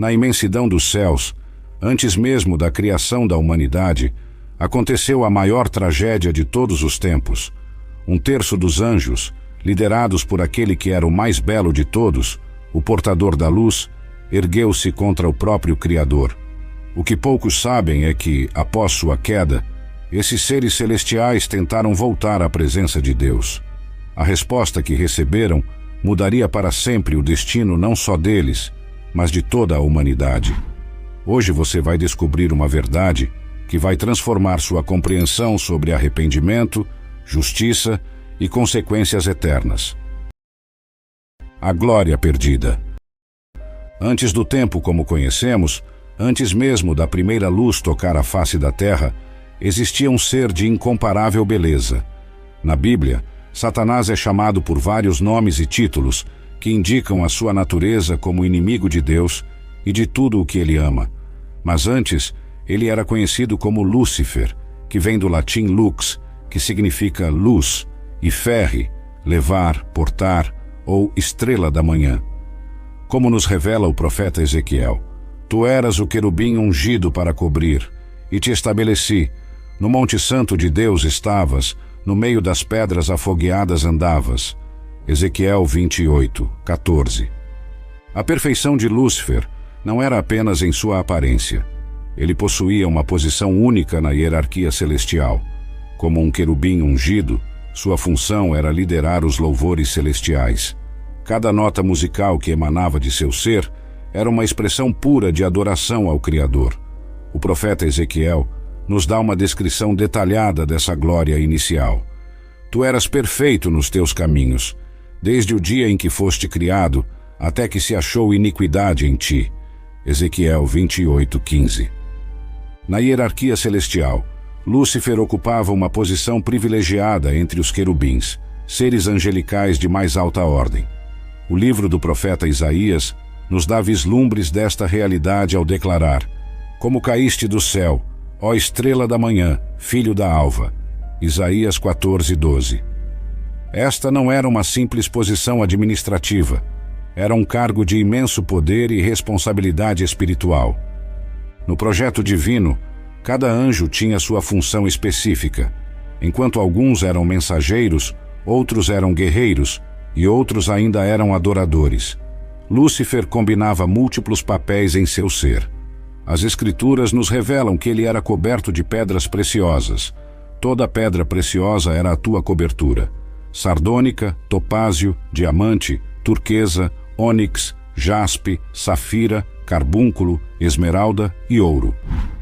Na imensidão dos céus, antes mesmo da criação da humanidade, aconteceu a maior tragédia de todos os tempos. Um terço dos anjos, liderados por aquele que era o mais belo de todos, o portador da luz, ergueu-se contra o próprio Criador. O que poucos sabem é que, após sua queda, esses seres celestiais tentaram voltar à presença de Deus. A resposta que receberam mudaria para sempre o destino não só deles, mas de toda a humanidade. Hoje você vai descobrir uma verdade que vai transformar sua compreensão sobre arrependimento, justiça e consequências eternas. A glória perdida. Antes do tempo como conhecemos, antes mesmo da primeira luz tocar a face da terra, existia um ser de incomparável beleza. Na Bíblia, Satanás é chamado por vários nomes e títulos que indicam a sua natureza como inimigo de Deus e de tudo o que ele ama. Mas antes, ele era conhecido como Lúcifer, que vem do latim lux, que significa luz, e ferre, levar, portar, ou estrela da manhã. Como nos revela o profeta Ezequiel, tu eras o querubim ungido para cobrir, e te estabeleci. No Monte Santo de Deus estavas, no meio das pedras afogueadas andavas. Ezequiel 28, 14. A perfeição de Lúcifer não era apenas em sua aparência. Ele possuía uma posição única na hierarquia celestial. Como um querubim ungido, sua função era liderar os louvores celestiais. Cada nota musical que emanava de seu ser era uma expressão pura de adoração ao Criador. O profeta Ezequiel nos dá uma descrição detalhada dessa glória inicial. Tu eras perfeito nos teus caminhos, desde o dia em que foste criado, até que se achou iniquidade em ti. Ezequiel 28, 15. Na hierarquia celestial, Lúcifer ocupava uma posição privilegiada entre os querubins, seres angelicais de mais alta ordem. O livro do profeta Isaías nos dá vislumbres desta realidade ao declarar: como caíste do céu, ó estrela da manhã, filho da alva. Isaías 14, 12. Esta não era uma simples posição administrativa. Era um cargo de imenso poder e responsabilidade espiritual. No projeto divino, cada anjo tinha sua função específica. Enquanto alguns eram mensageiros, outros eram guerreiros e outros ainda eram adoradores. Lúcifer combinava múltiplos papéis em seu ser. As Escrituras nos revelam que ele era coberto de pedras preciosas. Toda pedra preciosa era a tua cobertura: sardônica, topázio, diamante, turquesa, ônix, jaspe, safira, carbúnculo, esmeralda e ouro.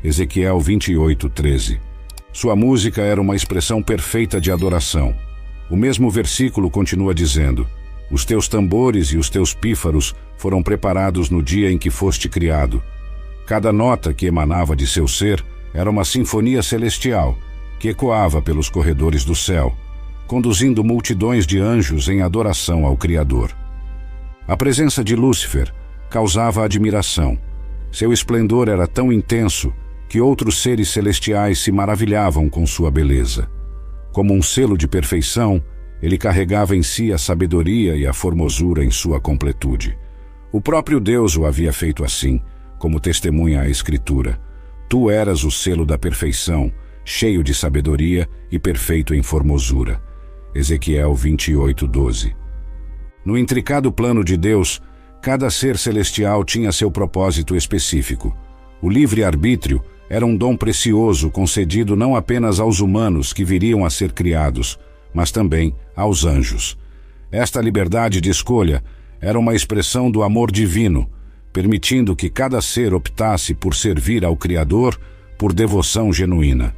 Ezequiel 28, 13. Sua música era uma expressão perfeita de adoração. O mesmo versículo continua dizendo: os teus tambores e os teus pífaros foram preparados no dia em que foste criado. Cada nota que emanava de seu ser era uma sinfonia celestial que ecoava pelos corredores do céu, conduzindo multidões de anjos em adoração ao Criador. A presença de Lúcifer causava admiração. Seu esplendor era tão intenso que outros seres celestiais se maravilhavam com sua beleza. Como um selo de perfeição, ele carregava em si a sabedoria e a formosura em sua completude. O próprio Deus o havia feito assim, como testemunha a Escritura. Tu eras o selo da perfeição, cheio de sabedoria e perfeito em formosura. Ezequiel 28, 12. No intricado plano de Deus, cada ser celestial tinha seu propósito específico. O livre-arbítrio era um dom precioso concedido não apenas aos humanos que viriam a ser criados, mas também aos anjos. Esta liberdade de escolha era uma expressão do amor divino, permitindo que cada ser optasse por servir ao Criador por devoção genuína.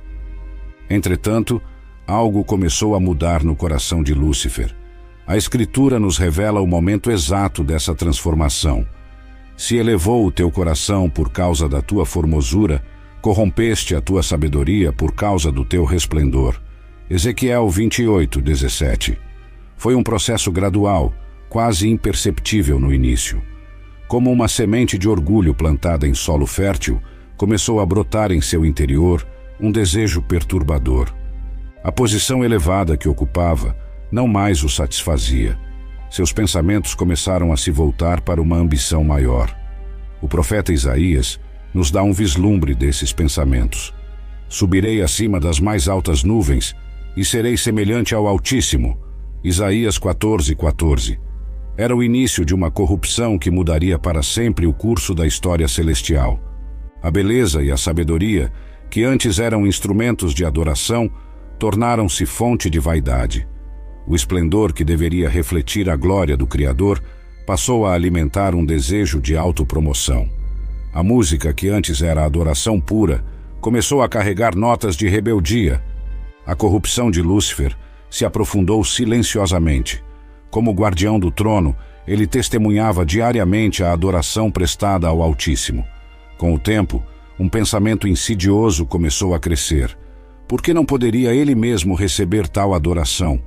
Entretanto, algo começou a mudar no coração de Lúcifer. A Escritura nos revela o momento exato dessa transformação. Se elevou o teu coração por causa da tua formosura, corrompeste a tua sabedoria por causa do teu resplendor. Ezequiel 28, 17. Foi um processo gradual, quase imperceptível no início. Como uma semente de orgulho plantada em solo fértil, começou a brotar em seu interior um desejo perturbador. A posição elevada que ocupava não mais o satisfazia. Seus pensamentos começaram a se voltar para uma ambição maior. O profeta Isaías nos dá um vislumbre desses pensamentos. Subirei acima das mais altas nuvens e serei semelhante ao Altíssimo. Isaías 14:14. Era o início de uma corrupção que mudaria para sempre o curso da história celestial. A beleza e a sabedoria, que antes eram instrumentos de adoração, tornaram-se fonte de vaidade. O esplendor que deveria refletir a glória do Criador passou a alimentar um desejo de autopromoção. A música, que antes era adoração pura, começou a carregar notas de rebeldia. A corrupção de Lúcifer se aprofundou silenciosamente. Como guardião do trono, ele testemunhava diariamente a adoração prestada ao Altíssimo. Com o tempo, um pensamento insidioso começou a crescer. Por que não poderia ele mesmo receber tal adoração?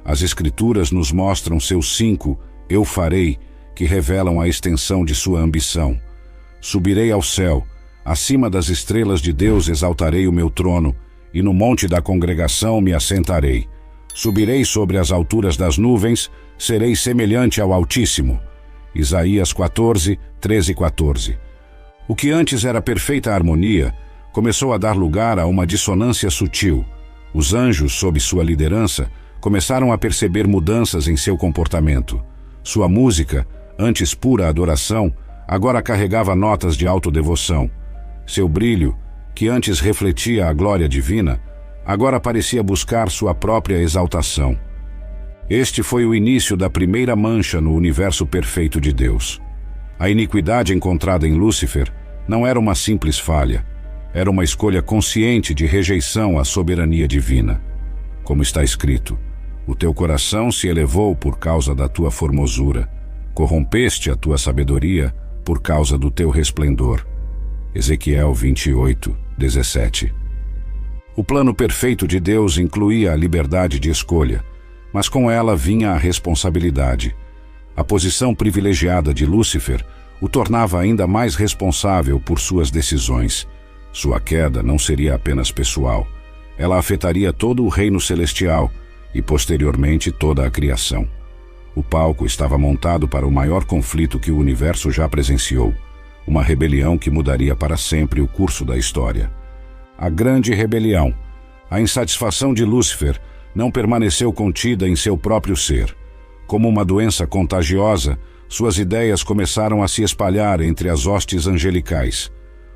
As Escrituras nos mostram seus 5 "eu farei", que revelam a extensão de sua ambição. Subirei ao céu, acima das estrelas de Deus exaltarei o meu trono, e no monte da congregação me assentarei. Subirei sobre as alturas das nuvens, serei semelhante ao Altíssimo. Isaías 14:13-14. O que antes era perfeita harmonia, começou a dar lugar a uma dissonância sutil. Os anjos, sob sua liderança, começaram a perceber mudanças em seu comportamento. Sua música, antes pura adoração, agora carregava notas de autodevoção. Seu brilho, que antes refletia a glória divina, agora parecia buscar sua própria exaltação. Este foi o início da primeira mancha no universo perfeito de Deus. A iniquidade encontrada em Lúcifer não era uma simples falha, era uma escolha consciente de rejeição à soberania divina. Como está escrito: o teu coração se elevou por causa da tua formosura, corrompeste a tua sabedoria por causa do teu resplendor. Ezequiel 28:17. O plano perfeito de Deus incluía a liberdade de escolha, mas com ela vinha a responsabilidade. A posição privilegiada de Lúcifer o tornava ainda mais responsável por suas decisões. Sua queda não seria apenas pessoal, ela afetaria todo o reino celestial e, posteriormente, toda a criação. O palco estava montado para o maior conflito que o universo já presenciou, uma rebelião que mudaria para sempre o curso da história. A grande rebelião, a insatisfação de Lúcifer, não permaneceu contida em seu próprio ser. Como uma doença contagiosa, suas ideias começaram a se espalhar entre as hostes angelicais.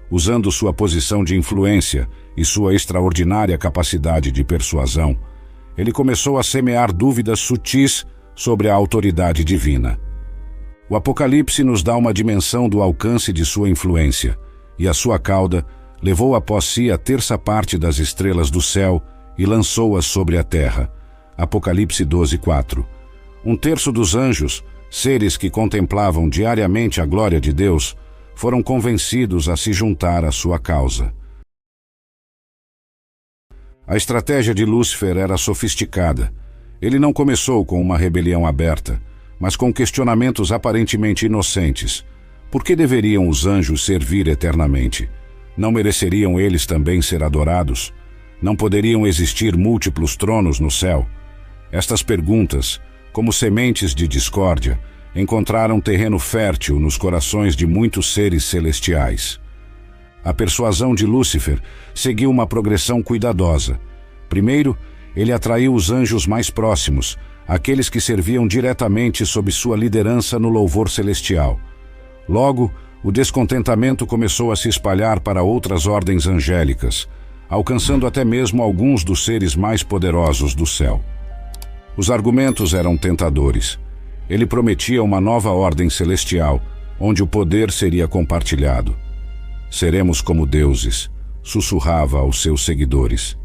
Usando sua posição de influência e sua extraordinária capacidade de persuasão, ele começou a semear dúvidas sutis sobre a autoridade divina. O Apocalipse nos dá uma dimensão do alcance de sua influência, e a sua cauda levou após si a terça parte das estrelas do céu e lançou-as sobre a terra. Apocalipse 12:4. Um terço dos anjos, seres que contemplavam diariamente a glória de Deus, foram convencidos a se juntar à sua causa. A estratégia de Lúcifer era sofisticada. Ele não começou com uma rebelião aberta, mas com questionamentos aparentemente inocentes. Por que deveriam os anjos servir eternamente? Não mereceriam eles também ser adorados? Não poderiam existir múltiplos tronos no céu? Estas perguntas, como sementes de discórdia, encontraram terreno fértil nos corações de muitos seres celestiais. A persuasão de Lúcifer seguiu uma progressão cuidadosa. Primeiro, ele atraiu os anjos mais próximos, aqueles que serviam diretamente sob sua liderança no louvor celestial. Logo, o descontentamento começou a se espalhar para outras ordens angélicas, alcançando até mesmo alguns dos seres mais poderosos do céu. Os argumentos eram tentadores. Ele prometia uma nova ordem celestial, onde o poder seria compartilhado. Seremos como deuses, sussurrava aos seus seguidores.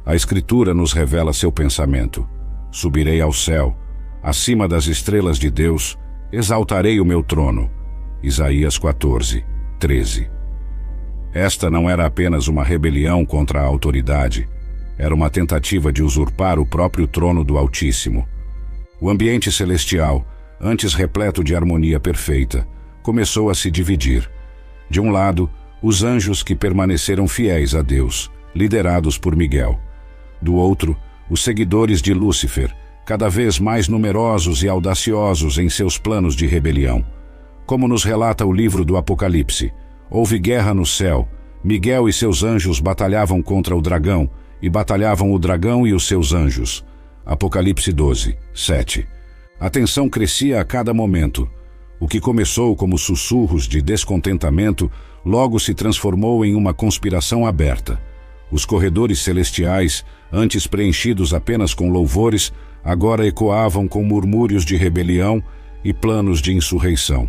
A Escritura nos revela seu pensamento. Subirei ao céu, acima das estrelas de Deus, exaltarei o meu trono. Isaías 14:13. Esta não era apenas uma rebelião contra a autoridade, era uma tentativa de usurpar o próprio trono do Altíssimo. O ambiente celestial, antes repleto de harmonia perfeita, começou a se dividir. De um lado, os anjos que permaneceram fiéis a Deus, liderados por Miguel. Do outro, os seguidores de Lúcifer, cada vez mais numerosos e audaciosos em seus planos de rebelião. Como nos relata o livro do Apocalipse, houve guerra no céu. Miguel e seus anjos batalhavam contra o dragão, e batalhavam o dragão e os seus anjos. Apocalipse 12, 7. A tensão crescia a cada momento. O que começou como sussurros de descontentamento, logo se transformou em uma conspiração aberta. Os corredores celestiais, antes preenchidos apenas com louvores, agora ecoavam com murmúrios de rebelião e planos de insurreição.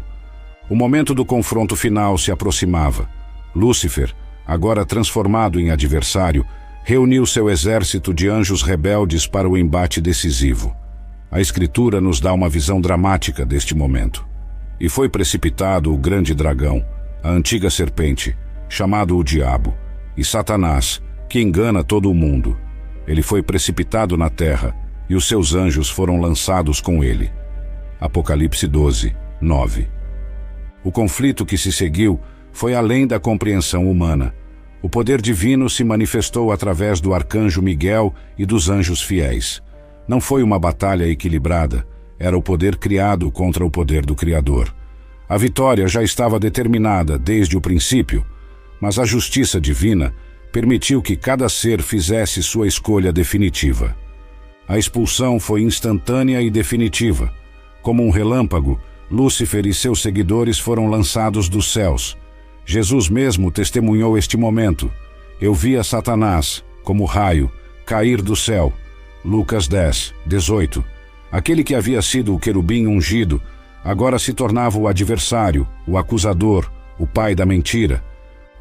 O momento do confronto final se aproximava. Lúcifer, agora transformado em adversário, reuniu seu exército de anjos rebeldes para o embate decisivo. A Escritura nos dá uma visão dramática deste momento. E foi precipitado o grande dragão, a antiga serpente, chamado o Diabo, e Satanás, que engana todo o mundo. Ele foi precipitado na terra, e os seus anjos foram lançados com ele. Apocalipse 12, 9. O conflito que se seguiu foi além da compreensão humana. O poder divino se manifestou através do arcanjo Miguel e dos anjos fiéis. Não foi uma batalha equilibrada, era o poder criado contra o poder do Criador. A vitória já estava determinada desde o princípio, mas a justiça divina permitiu que cada ser fizesse sua escolha definitiva. A expulsão foi instantânea e definitiva. Como um relâmpago, Lúcifer e seus seguidores foram lançados dos céus. Jesus mesmo testemunhou este momento. Eu via Satanás, como raio, cair do céu. Lucas 10, 18. Aquele que havia sido o querubim ungido, agora se tornava o adversário, o acusador, o pai da mentira.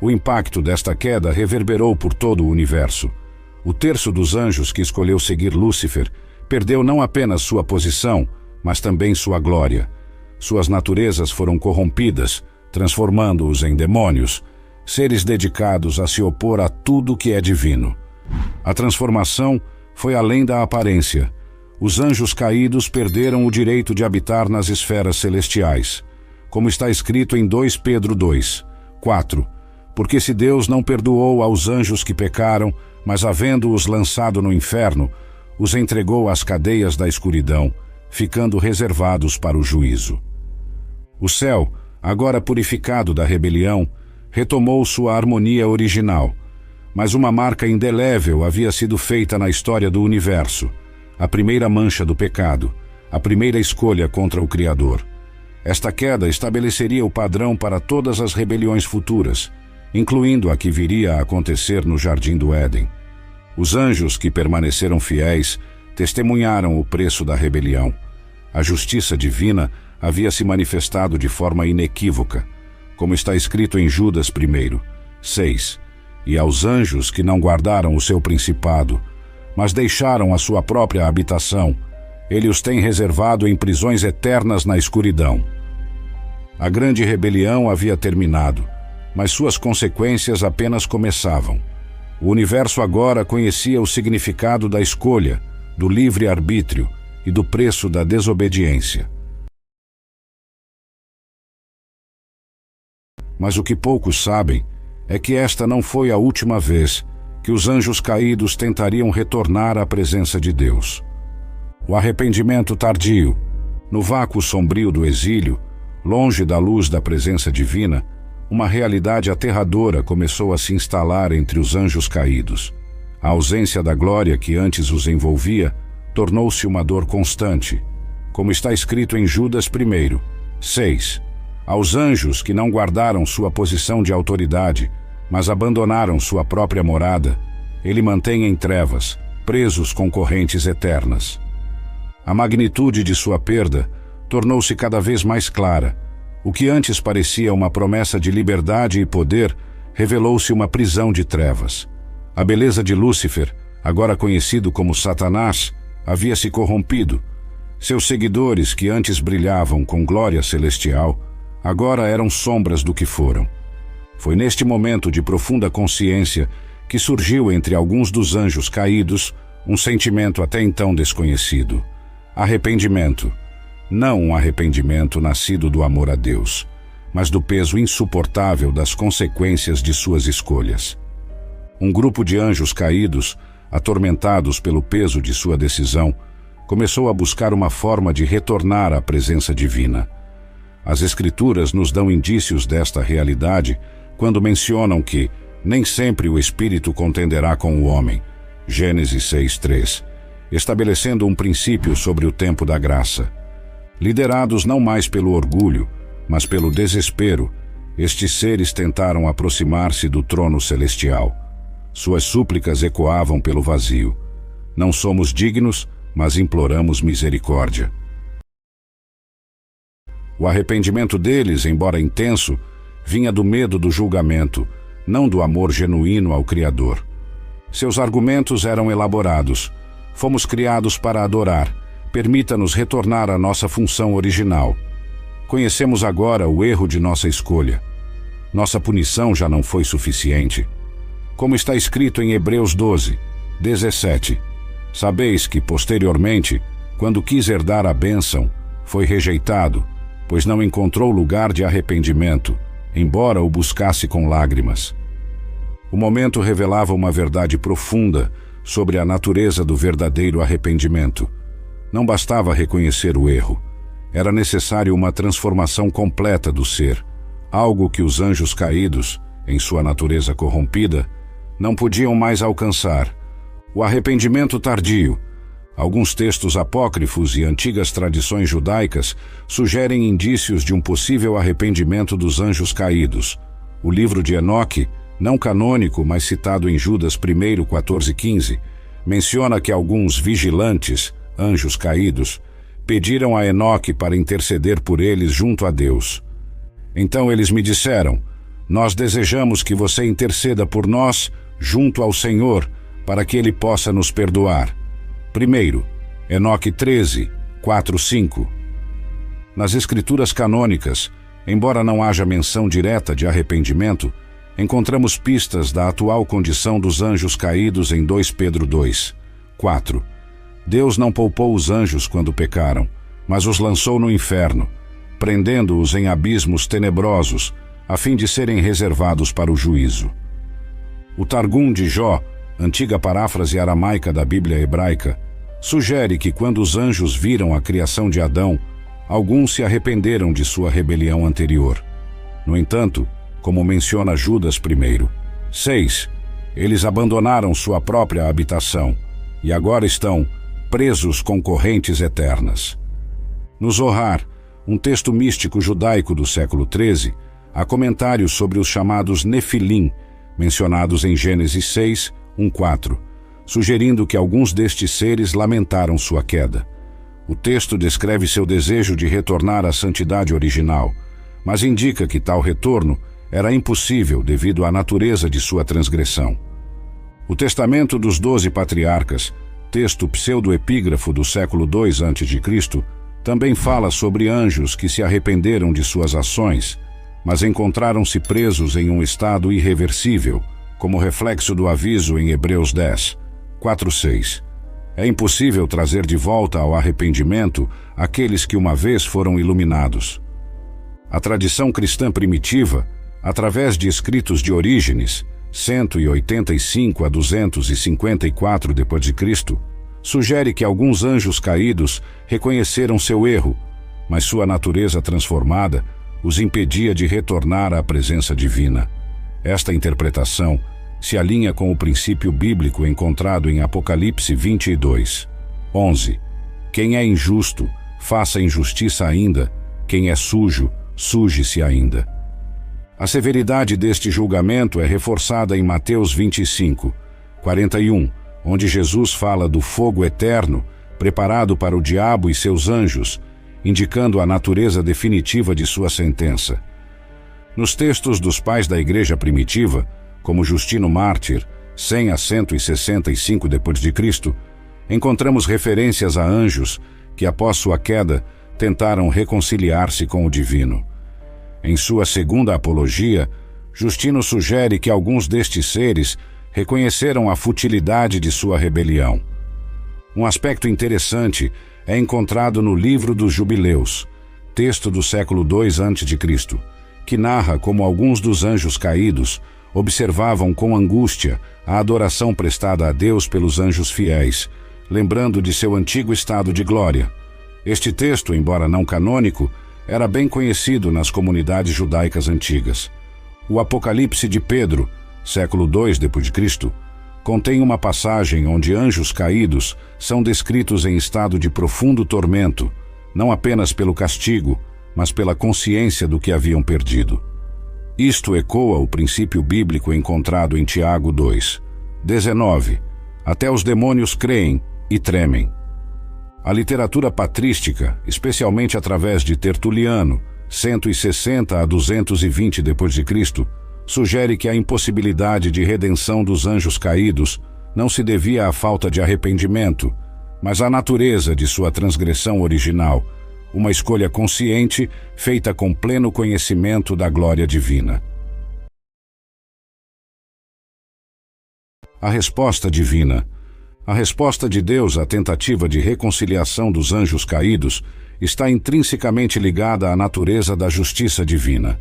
O impacto desta queda reverberou por todo o universo. O terço dos anjos que escolheu seguir Lúcifer perdeu não apenas sua posição, mas também sua glória. Suas naturezas foram corrompidas, transformando-os em demônios, seres dedicados a se opor a tudo que é divino. A transformação foi além da aparência. Os anjos caídos perderam o direito de habitar nas esferas celestiais, como está escrito em 2 Pedro 2, 4. Porque se Deus não perdoou aos anjos que pecaram, mas havendo-os lançado no inferno, os entregou às cadeias da escuridão, ficando reservados para o juízo. O céu, agora purificado da rebelião, retomou sua harmonia original, mas uma marca indelével havia sido feita na história do universo, a primeira mancha do pecado, a primeira escolha contra o Criador. Esta queda estabeleceria o padrão para todas as rebeliões futuras, incluindo a que viria a acontecer no Jardim do Éden. Os anjos que permaneceram fiéis testemunharam o preço da rebelião. A justiça divina havia se manifestado de forma inequívoca, como está escrito em Judas 1, 6. E aos anjos que não guardaram o seu principado, mas deixaram a sua própria habitação, ele os tem reservado em prisões eternas na escuridão. A grande rebelião havia terminado, mas suas consequências apenas começavam. O universo agora conhecia o significado da escolha, do livre-arbítrio e do preço da desobediência. Mas o que poucos sabem é que esta não foi a última vez que os anjos caídos tentariam retornar à presença de Deus. O arrependimento tardio, no vácuo sombrio do exílio, longe da luz da presença divina, uma realidade aterradora começou a se instalar entre os anjos caídos. A ausência da glória que antes os envolvia tornou-se uma dor constante, como está escrito em Judas 1, 6. Aos anjos que não guardaram sua posição de autoridade, mas abandonaram sua própria morada, ele mantém em trevas, presos com correntes eternas. A magnitude de sua perda tornou-se cada vez mais clara. O que antes parecia uma promessa de liberdade e poder, revelou-se uma prisão de trevas. A beleza de Lúcifer, agora conhecido como Satanás, havia se corrompido. Seus seguidores, que antes brilhavam com glória celestial, agora eram sombras do que foram. Foi neste momento de profunda consciência que surgiu entre alguns dos anjos caídos um sentimento até então desconhecido: arrependimento. Não um arrependimento nascido do amor a Deus, mas do peso insuportável das consequências de suas escolhas. Um grupo de anjos caídos, atormentados pelo peso de sua decisão, começou a buscar uma forma de retornar à presença divina. As Escrituras nos dão indícios desta realidade quando mencionam que nem sempre o Espírito contenderá com o homem, Gênesis 6:3, estabelecendo um princípio sobre o tempo da graça. Liderados não mais pelo orgulho, mas pelo desespero, estes seres tentaram aproximar-se do trono celestial. Suas súplicas ecoavam pelo vazio. Não somos dignos, mas imploramos misericórdia. O arrependimento deles, embora intenso, vinha do medo do julgamento, não do amor genuíno ao Criador. Seus argumentos eram elaborados. Fomos criados para adorar. Permita-nos retornar à nossa função original. Conhecemos agora o erro de nossa escolha. Nossa punição já não foi suficiente. Como está escrito em Hebreus 12:17, sabeis que, posteriormente, quando quis herdar a bênção, foi rejeitado, pois não encontrou lugar de arrependimento, embora o buscasse com lágrimas. O momento revelava uma verdade profunda sobre a natureza do verdadeiro arrependimento. Não bastava reconhecer o erro. Era necessário uma transformação completa do ser, algo que os anjos caídos, em sua natureza corrompida, não podiam mais alcançar. O arrependimento tardio. Alguns textos apócrifos e antigas tradições judaicas sugerem indícios de um possível arrependimento dos anjos caídos. O livro de Enoque, não canônico, mas citado em Judas 1:14-15, menciona que alguns vigilantes, anjos caídos, pediram a Enoque para interceder por eles junto a Deus. Então eles me disseram: nós desejamos que você interceda por nós junto ao Senhor, para que Ele possa nos perdoar. 1 Enoque 13:4-5. Nas Escrituras canônicas, embora não haja menção direta de arrependimento, encontramos pistas da atual condição dos anjos caídos em 2 Pedro 2:4. Deus não poupou os anjos quando pecaram, mas os lançou no inferno, prendendo-os em abismos tenebrosos, a fim de serem reservados para o juízo. O Targum de Jó, antiga paráfrase aramaica da Bíblia hebraica, sugere que quando os anjos viram a criação de Adão, alguns se arrependeram de sua rebelião anterior. No entanto, como menciona Judas 1:6, eles abandonaram sua própria habitação e agora estão presos com correntes eternas. No Zohar, um texto místico judaico do século XIII, há comentários sobre os chamados Nefilim, mencionados em Gênesis 6:1-4, sugerindo que alguns destes seres lamentaram sua queda. O texto descreve seu desejo de retornar à santidade original, mas indica que tal retorno era impossível devido à natureza de sua transgressão. O Testamento dos 12 Patriarcas, texto pseudo-epígrafo do século II a.C., também fala sobre anjos que se arrependeram de suas ações, mas encontraram-se presos em um estado irreversível, como reflexo do aviso em Hebreus 10:4-6. É impossível trazer de volta ao arrependimento aqueles que uma vez foram iluminados. A tradição cristã primitiva, através de escritos de Orígenes, 185 a 254 d.C., sugere que alguns anjos caídos reconheceram seu erro, mas sua natureza transformada os impedia de retornar à presença divina. Esta interpretação se alinha com o princípio bíblico encontrado em Apocalipse 22:11. Quem é injusto, faça injustiça ainda. Quem é sujo, suje-se ainda. A severidade deste julgamento é reforçada em Mateus 25:41, onde Jesus fala do fogo eterno preparado para o diabo e seus anjos, indicando a natureza definitiva de sua sentença. Nos textos dos pais da Igreja primitiva, como Justino Mártir, 100 a 165 d.C., encontramos referências a anjos que, após sua queda, tentaram reconciliar-se com o divino. Em sua segunda apologia, Justino sugere que alguns destes seres reconheceram a futilidade de sua rebelião. Um aspecto interessante é encontrado no Livro dos Jubileus, texto do século II a.C., que narra como alguns dos anjos caídos observavam com angústia a adoração prestada a Deus pelos anjos fiéis, lembrando de seu antigo estado de glória. Este texto, embora não canônico, era bem conhecido nas comunidades judaicas antigas. O Apocalipse de Pedro, século II d.C., contém uma passagem onde anjos caídos são descritos em estado de profundo tormento, não apenas pelo castigo, mas pela consciência do que haviam perdido. Isto ecoa o princípio bíblico encontrado em Tiago 2, 19. Até os demônios creem e tremem. A literatura patrística, especialmente através de Tertuliano, 160 a 220 d.C., sugere que a impossibilidade de redenção dos anjos caídos não se devia à falta de arrependimento, mas à natureza de sua transgressão original, uma escolha consciente feita com pleno conhecimento da glória divina. A resposta divina. A resposta de Deus à tentativa de reconciliação dos anjos caídos está intrinsecamente ligada à natureza da justiça divina.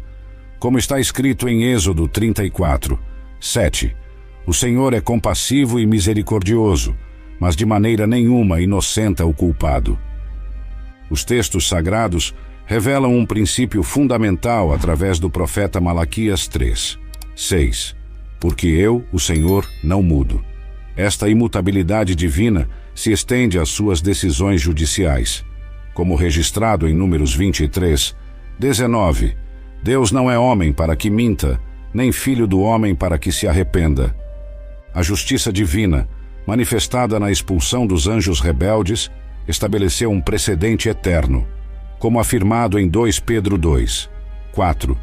Como está escrito em Êxodo 34, 7, o Senhor é compassivo e misericordioso, mas de maneira nenhuma inocenta o culpado. Os textos sagrados revelam um princípio fundamental através do profeta Malaquias 3, 6, porque eu, o Senhor, não mudo. Esta imutabilidade divina se estende às suas decisões judiciais. Como registrado em Números 23, 19, Deus não é homem para que minta, nem filho do homem para que se arrependa. A justiça divina, manifestada na expulsão dos anjos rebeldes, estabeleceu um precedente eterno, como afirmado em 2 Pedro 2, 4.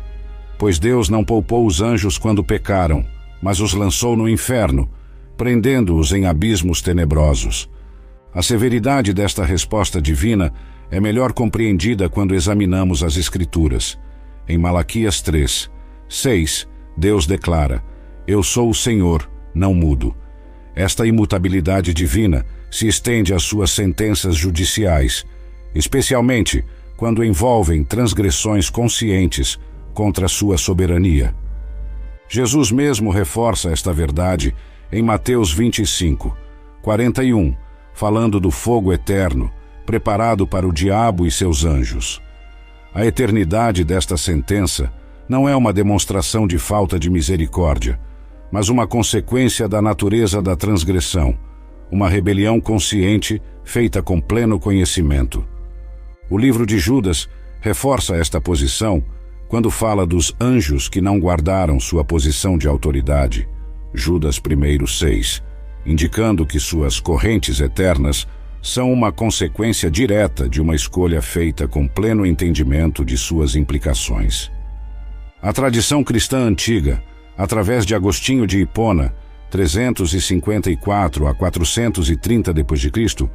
Pois Deus não poupou os anjos quando pecaram, mas os lançou no inferno, prendendo-os em abismos tenebrosos. A severidade desta resposta divina é melhor compreendida quando examinamos as Escrituras. Em Malaquias 3, 6, Deus declara: Eu sou o Senhor, não mudo. Esta imutabilidade divina se estende às suas sentenças judiciais, especialmente quando envolvem transgressões conscientes contra a sua soberania. Jesus mesmo reforça esta verdade em Mateus 25, 41, falando do fogo eterno, preparado para o diabo e seus anjos. A eternidade desta sentença não é uma demonstração de falta de misericórdia, mas uma consequência da natureza da transgressão, uma rebelião consciente feita com pleno conhecimento. O livro de Judas reforça esta posição quando fala dos anjos que não guardaram sua posição de autoridade, Judas 1:6, indicando que suas correntes eternas são uma consequência direta de uma escolha feita com pleno entendimento de suas implicações. A tradição cristã antiga, através de Agostinho de Hipona, 354 a 430 d.C.,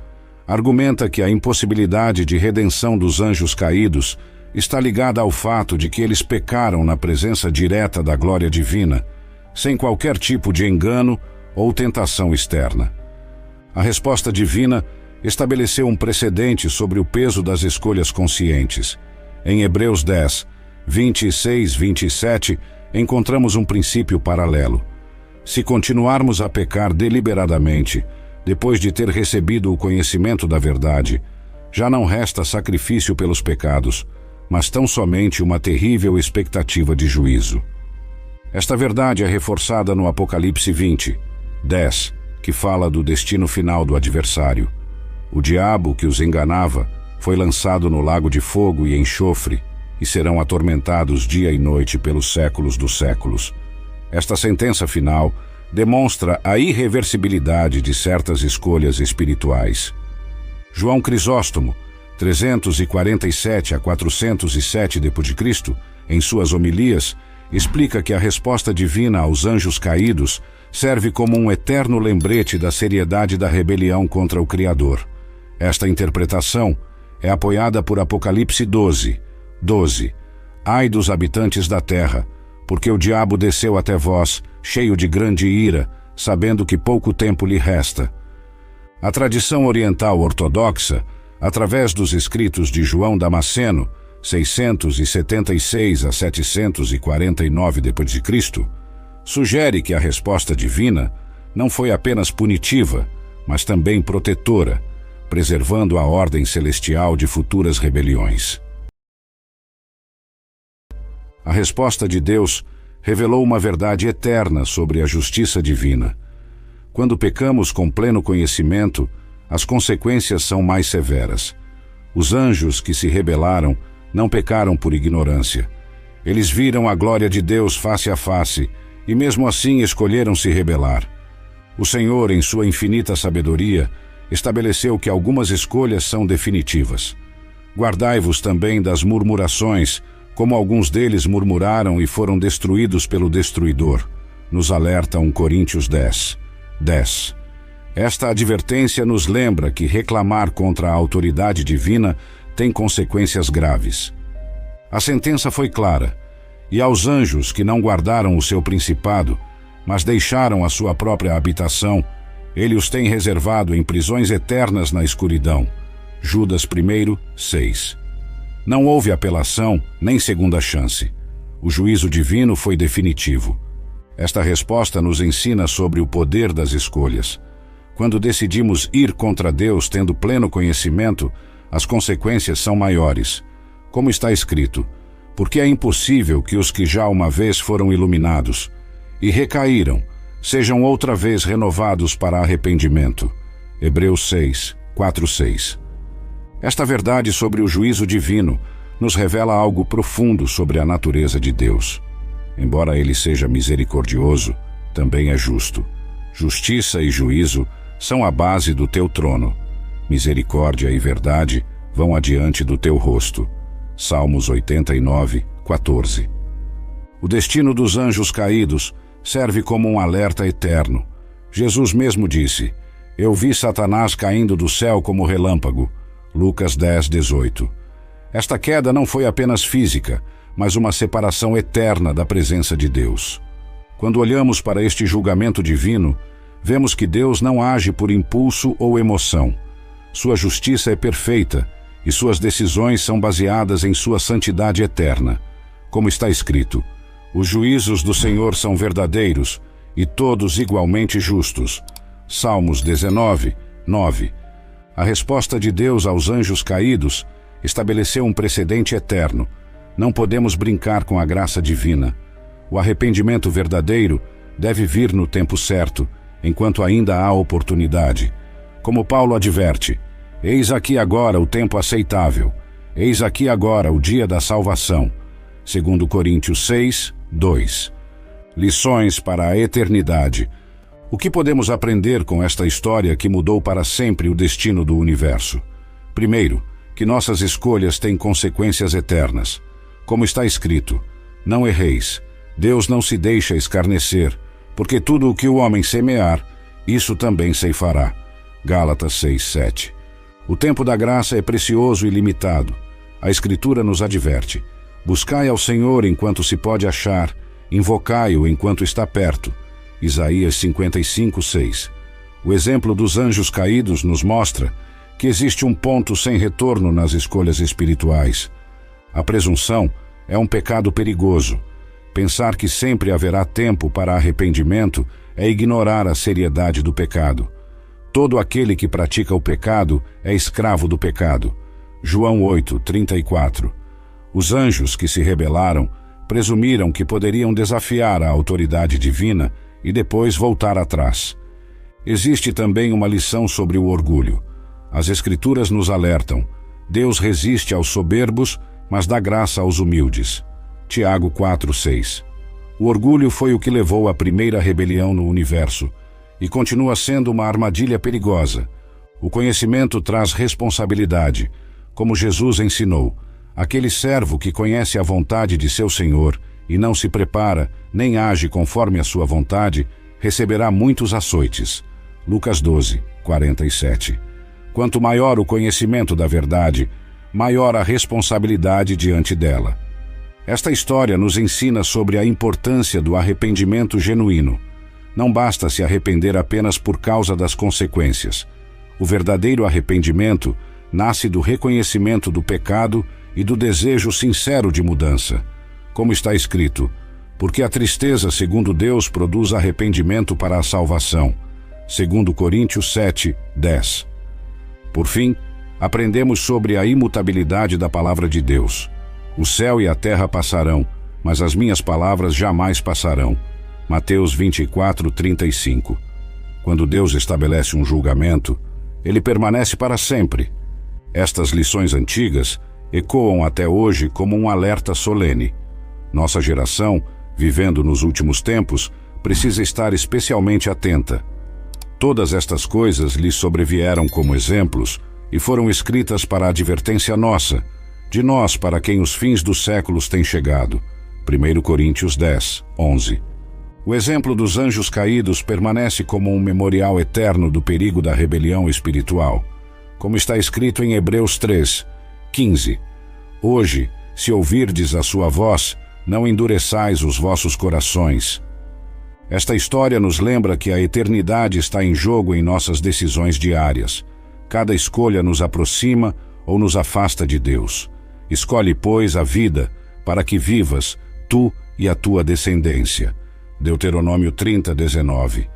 argumenta que a impossibilidade de redenção dos anjos caídos está ligada ao fato de que eles pecaram na presença direta da glória divina, sem qualquer tipo de engano ou tentação externa. A resposta divina estabeleceu um precedente sobre o peso das escolhas conscientes. Em Hebreus 10, 26, 27, encontramos um princípio paralelo. Se continuarmos a pecar deliberadamente, depois de ter recebido o conhecimento da verdade, já não resta sacrifício pelos pecados, mas tão somente uma terrível expectativa de juízo. Esta verdade é reforçada no Apocalipse 20, 10, que fala do destino final do adversário. O diabo que os enganava foi lançado no lago de fogo e enxofre, e serão atormentados dia e noite pelos séculos dos séculos. Esta sentença final demonstra a irreversibilidade de certas escolhas espirituais. João Crisóstomo, 347 a 407 d.C., em suas homilias, explica que a resposta divina aos anjos caídos serve como um eterno lembrete da seriedade da rebelião contra o Criador. Esta interpretação é apoiada por Apocalipse 12, 12. Ai dos habitantes da terra, porque o diabo desceu até vós, cheio de grande ira, sabendo que pouco tempo lhe resta. A tradição oriental ortodoxa, através dos escritos de João Damasceno, 676 a 749 d.C., sugere que a resposta divina não foi apenas punitiva, mas também protetora, preservando a ordem celestial de futuras rebeliões. A resposta de Deus revelou uma verdade eterna sobre a justiça divina. Quando pecamos com pleno conhecimento, as consequências são mais severas. Os anjos que se rebelaram não pecaram por ignorância. Eles viram a glória de Deus face a face e mesmo assim escolheram se rebelar. O Senhor, em sua infinita sabedoria, estabeleceu que algumas escolhas são definitivas. Guardai-vos também das murmurações, como alguns deles murmuraram e foram destruídos pelo destruidor. Nos alerta 1 Coríntios 10:10. Esta advertência nos lembra que reclamar contra a autoridade divina tem consequências graves. A sentença foi clara, e aos anjos que não guardaram o seu principado, mas deixaram a sua própria habitação, ele os tem reservado em prisões eternas na escuridão. Judas 1:6. Não houve apelação nem segunda chance. O juízo divino foi definitivo. Esta resposta nos ensina sobre o poder das escolhas. Quando decidimos ir contra Deus tendo pleno conhecimento, as consequências são maiores. Como está escrito, porque é impossível que os que já uma vez foram iluminados e recaíram, sejam outra vez renovados para arrependimento. Hebreus 6:4-6. Esta verdade sobre o juízo divino nos revela algo profundo sobre a natureza de Deus. Embora ele seja misericordioso, também é justo. Justiça e juízo são a base do teu trono. Misericórdia e verdade vão adiante do teu rosto. Salmos 89:14. O destino dos anjos caídos serve como um alerta eterno. Jesus mesmo disse: Eu vi Satanás caindo do céu como relâmpago. Lucas 10:18. Esta queda não foi apenas física, mas uma separação eterna da presença de Deus. Quando olhamos para este julgamento divino, vemos que Deus não age por impulso ou emoção. Sua justiça é perfeita e suas decisões são baseadas em sua santidade eterna. Como está escrito, os juízos do Senhor são verdadeiros e todos igualmente justos. Salmos 19:9. A resposta de Deus aos anjos caídos estabeleceu um precedente eterno. Não podemos brincar com a graça divina. O arrependimento verdadeiro deve vir no tempo certo, enquanto ainda há oportunidade. Como Paulo adverte, eis aqui agora o tempo aceitável, eis aqui agora o dia da salvação. 2 Coríntios 6:2. Lições para a eternidade. O que podemos aprender com esta história que mudou para sempre o destino do universo? Primeiro, que nossas escolhas têm consequências eternas. Como está escrito, não erreis, Deus não se deixa escarnecer, porque tudo o que o homem semear, isso também ceifará. Gálatas 6:7. O tempo da graça é precioso e limitado. A Escritura nos adverte: buscai ao Senhor enquanto se pode achar, invocai-o enquanto está perto. Isaías 55:6. O exemplo dos anjos caídos nos mostra que existe um ponto sem retorno nas escolhas espirituais. A presunção é um pecado perigoso. Pensar que sempre haverá tempo para arrependimento é ignorar a seriedade do pecado. Todo aquele que pratica o pecado é escravo do pecado. João 8:34. Os anjos que se rebelaram presumiram que poderiam desafiar a autoridade divina e depois voltar atrás. Existe também uma lição sobre o orgulho. As Escrituras nos alertam: Deus resiste aos soberbos, mas dá graça aos humildes. Tiago 4:6. O orgulho foi o que levou à primeira rebelião no universo e continua sendo uma armadilha perigosa. O conhecimento traz responsabilidade. Como Jesus ensinou, aquele servo que conhece a vontade de seu Senhor e não se prepara, nem age conforme a sua vontade, receberá muitos açoites. Lucas 12:47. Quanto maior o conhecimento da verdade, maior a responsabilidade diante dela. Esta história nos ensina sobre a importância do arrependimento genuíno. Não basta se arrepender apenas por causa das consequências. O verdadeiro arrependimento nasce do reconhecimento do pecado e do desejo sincero de mudança. Como está escrito, porque a tristeza, segundo Deus, produz arrependimento para a salvação. 2 Coríntios 7:10. Por fim, aprendemos sobre a imutabilidade da palavra de Deus. O céu e a terra passarão, mas as minhas palavras jamais passarão. Mateus 24:35. Quando Deus estabelece um julgamento, ele permanece para sempre. Estas lições antigas ecoam até hoje como um alerta solene. Nossa geração, vivendo nos últimos tempos, precisa estar especialmente atenta. Todas estas coisas lhe sobrevieram como exemplos e foram escritas para a advertência nossa, de nós para quem os fins dos séculos têm chegado. 1 Coríntios 10:11. O exemplo dos anjos caídos permanece como um memorial eterno do perigo da rebelião espiritual, como está escrito em Hebreus 3:15. Hoje, se ouvirdes a sua voz, não endureçais os vossos corações. Esta história nos lembra que a eternidade está em jogo em nossas decisões diárias. Cada escolha nos aproxima ou nos afasta de Deus. Escolhe, pois, a vida, para que vivas, tu e a tua descendência. Deuteronômio 30:19.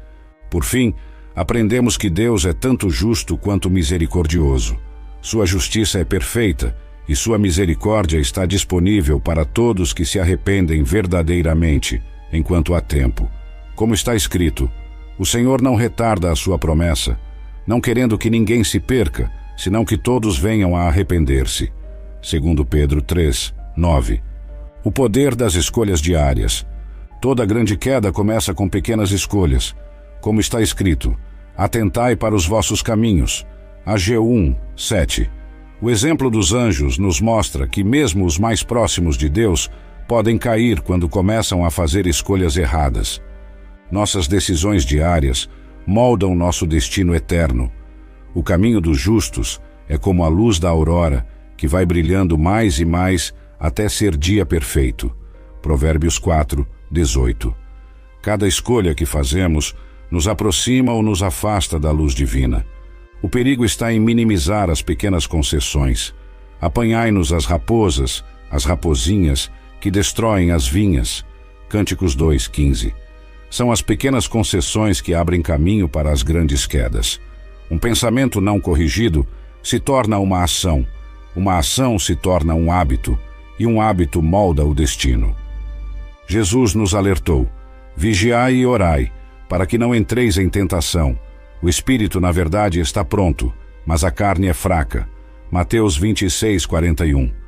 Por fim, aprendemos que Deus é tanto justo quanto misericordioso. Sua justiça é perfeita e sua misericórdia está disponível para todos que se arrependem verdadeiramente, enquanto há tempo. Como está escrito, o Senhor não retarda a sua promessa, não querendo que ninguém se perca, senão que todos venham a arrepender-se. 2 Pedro 3:9. O poder das escolhas diárias. Toda grande queda começa com pequenas escolhas. Como está escrito, atentai para os vossos caminhos. Ageu 1:7. O exemplo dos anjos nos mostra que mesmo os mais próximos de Deus podem cair quando começam a fazer escolhas erradas. Nossas decisões diárias moldam nosso destino eterno. O caminho dos justos é como a luz da aurora, que vai brilhando mais e mais até ser dia perfeito. Provérbios 4:18. Cada escolha que fazemos nos aproxima ou nos afasta da luz divina. O perigo está em minimizar as pequenas concessões. Apanhai-nos as raposas, as rapozinhas, que destroem as vinhas. Cânticos 2:15. São as pequenas concessões que abrem caminho para as grandes quedas. Um pensamento não corrigido se torna uma ação se torna um hábito, e um hábito molda o destino. Jesus nos alertou: vigiai e orai, para que não entreis em tentação. O espírito, na verdade, está pronto, mas a carne é fraca. Mateus 26:41.